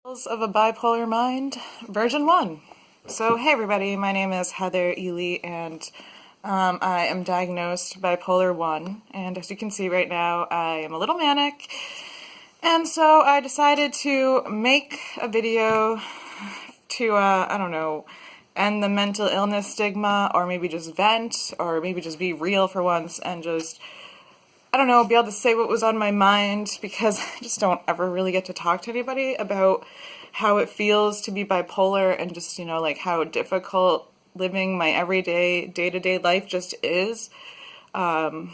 Of a Bipolar Mind, version 1. So, hey everybody, my name is Heather Ely, and I am diagnosed bipolar 1, and as you can see right now, I am a little manic, and so I decided to make a video to, I don't know, end the mental illness stigma, or maybe just vent, or maybe just be real for once, and just, I don't know, be able to say what was on my mind, because I just don't ever really get to talk to anybody about how it feels to be bipolar and just, like how difficult living my everyday, day-to-day life just is. I'm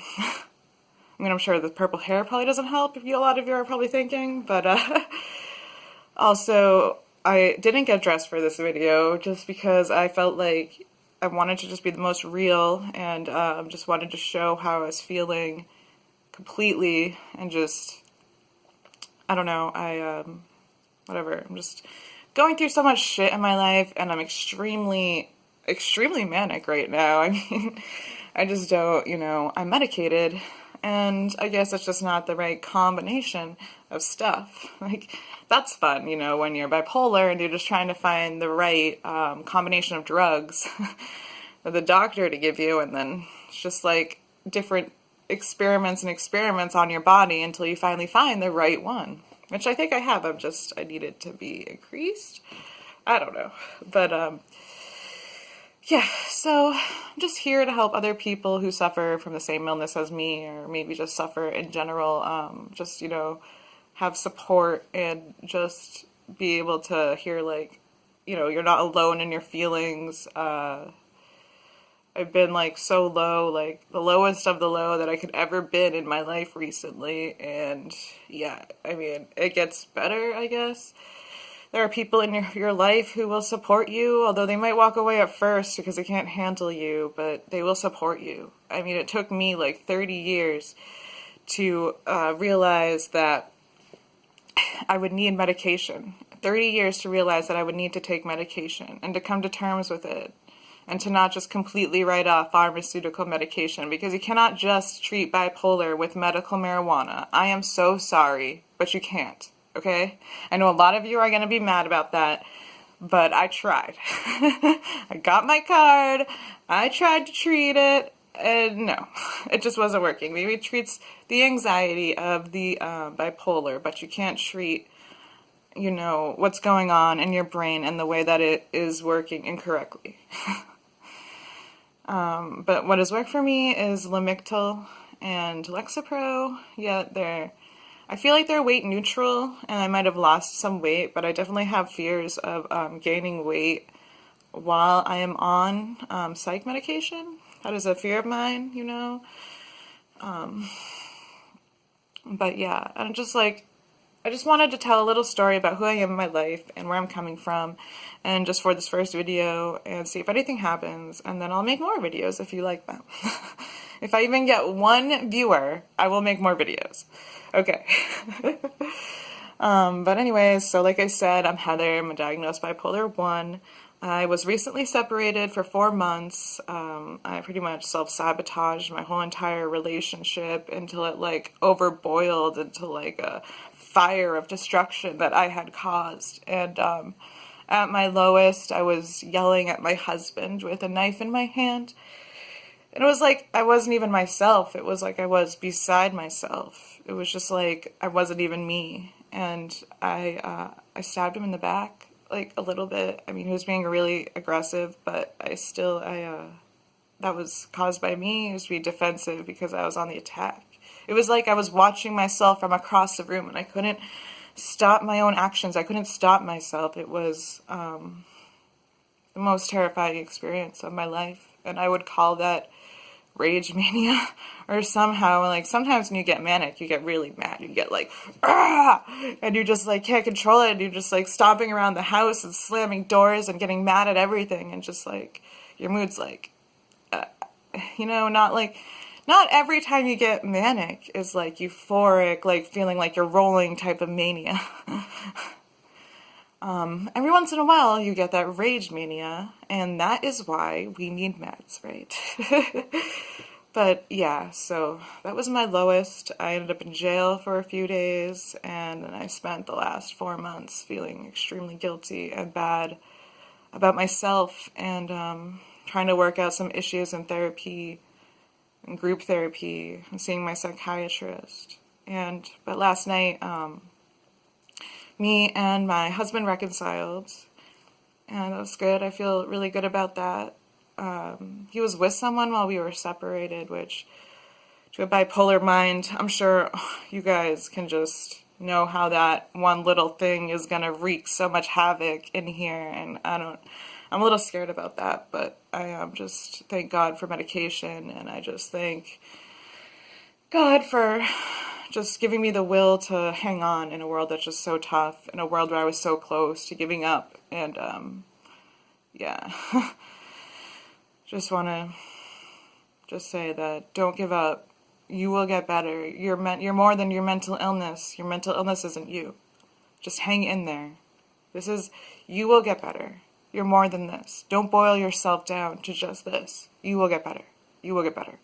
sure the purple hair probably doesn't help, a lot of you are probably thinking, but also, I didn't get dressed for this video just because I felt like I wanted to just be the most real and just wanted to show how I was feeling completely, and just, I don't know, whatever, I'm just going through so much shit in my life, and I'm extremely manic right now. I mean, I just don't, I'm medicated, and I guess it's just not the right combination of stuff. Like, that's fun, when you're bipolar and you're just trying to find the right combination of drugs for the doctor to give you, and then it's just like different experiments on your body until you finally find the right one, which I think I have. I need it to be increased. I don't know, but yeah, so I'm just here to help other people who suffer from the same illness as me, or maybe just suffer in general, just, have support and just be able to hear, like, you're not alone in your feelings. I've been, like, so low, like, the lowest of the low that I could ever been in my life recently, and, yeah, I mean, it gets better, I guess. There are people in your life who will support you, although they might walk away at first because they can't handle you, but they will support you. I mean, it took me, like, 30 years to realize that I would need medication. 30 years to realize that I would need to take medication, and to come to terms with it. And to not just completely write off pharmaceutical medication, because you cannot just treat bipolar with medical marijuana. I am so sorry, but you can't, okay? I know a lot of you are going to be mad about that, but I tried. I got my card, I tried to treat it, and no, it just wasn't working. Maybe it treats the anxiety of the bipolar, but you can't treat, what's going on in your brain and the way that it is working incorrectly. But what has worked for me is Lamictal and Lexapro. Yeah, I feel like they're weight neutral, and I might have lost some weight, but I definitely have fears of gaining weight while I am on psych medication. That is a fear of mine, But yeah, I just wanted to tell a little story about who I am in my life and where I'm coming from, and just for this first video, and see if anything happens, and then I'll make more videos if you like them. If I even get one viewer, I will make more videos. Okay. But anyways, so like I said, I'm Heather, I'm a diagnosed bipolar 1. I was recently separated for 4 months. I pretty much self-sabotaged my whole entire relationship until it, like, overboiled into, like, a fire of destruction that I had caused. And at my lowest, I was yelling at my husband with a knife in my hand. And it was like I wasn't even myself. It was like I was beside myself. It was just like I wasn't even me. And I stabbed him in the back, like, a little bit. I mean, he was being really aggressive, but that was caused by me. It was to be defensive because I was on the attack. It was like I was watching myself from across the room, and I couldn't stop my own actions. I couldn't stop myself. It was the most terrifying experience of my life, and I would call that rage mania, or somehow, like, sometimes when you get manic, you get really mad. You get like, ah! And you just, like, can't control it, and you're just, like, stomping around the house and slamming doors and getting mad at everything, and just, like, your mood's, like, not every time you get manic is, like, euphoric, like, feeling like you're rolling type of mania. Every once in a while you get that rage mania, and that is why we need meds, right? But yeah, so that was my lowest. I ended up in jail for a few days, and then I spent the last 4 months feeling extremely guilty and bad about myself, and trying to work out some issues in therapy and group therapy and seeing my psychiatrist. But last night, me and my husband reconciled, and that was good. I feel really good about that. He was with someone while we were separated, which, to a bipolar mind, I'm sure you guys can just know how that one little thing is gonna wreak so much havoc in here, and I'm a little scared about that, but I just thank God for medication, and I just thank God for just giving me the will to hang on in a world that's just so tough, in a world where I was so close to giving up, and yeah. Just want to just say that don't give up. You will get better. You're more than your mental illness. Your mental illness isn't you. Just hang in there. You will get better. You're more than this. Don't boil yourself down to just this. You will get better. You will get better.